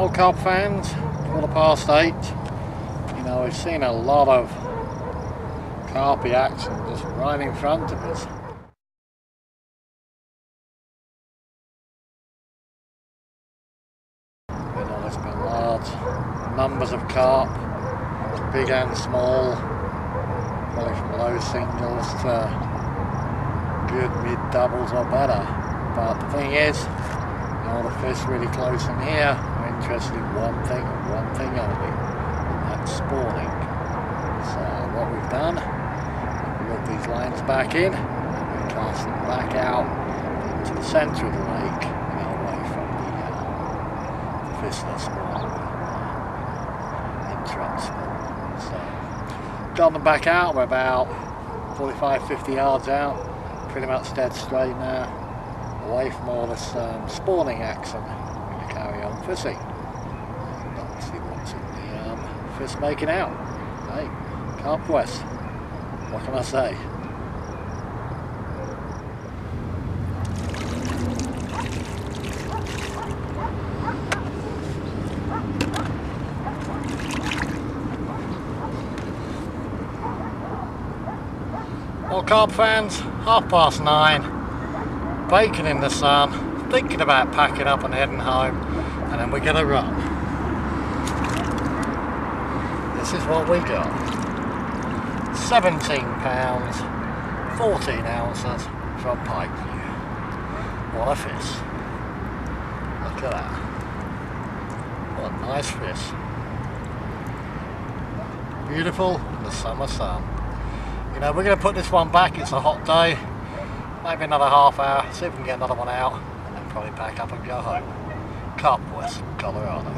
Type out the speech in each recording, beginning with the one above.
Well, Carp fans, 8:15. You know, we've seen a lot of carpy action just right in front of us. You know, there's been large numbers of carp, big and small, probably from low singles to good mid doubles or better. But the thing is, you know, the fish really close in here are interested in one thing and one thing only, and that's spawning. So what we've done, we got these lines back in, and we cast them back out into the centre of the lake, you know, away from the fish that spawn, entrance. So got them back out. We're about 45-50 yards out, pretty much dead straight now, away from all this spawning action. We're going to carry on fishing and see what's in the fish making out. Hey, CarpQuest, what can I say? Well, Carp fans, 9:30, baking in the sun, thinking about packing up and heading home, and then we're going to run. This is what we got. 17 pounds, 14 ounces from Pikeview. What a fish. Look at that. What a nice fish. Beautiful in the summer sun. You know, we're going to put this one back. It's a hot day. Maybe another half hour, see if we can get another one out, and then probably pack up and go home. CarpQuest, Colorado.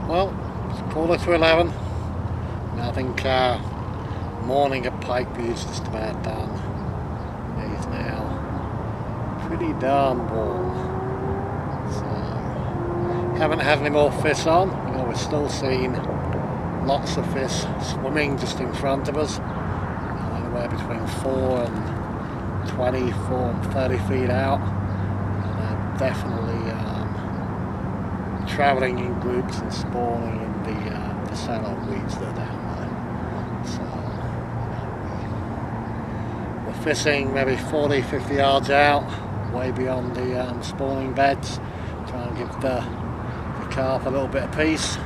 Well, it's 11:15. And I think morning at Pikeview is just about done. It is now pretty darn warm. Haven't had any more fish on. You know, we're still seeing lots of fish swimming just in front of us, anywhere between 4 and 20, 4 and 30 feet out, and they're definitely travelling in groups and spawning in the shallow weeds that are down there. So we're fishing maybe 40-50 yards out, way beyond the spawning beds, trying to give the carp a little bit of peace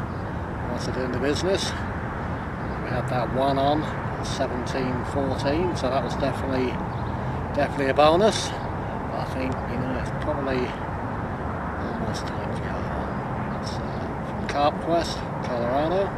whilst they're doing the business. We had that one on 17-14, so that was definitely a bonus. But I think, you know, it's probably almost time to go home. So from CarpQuest, Colorado.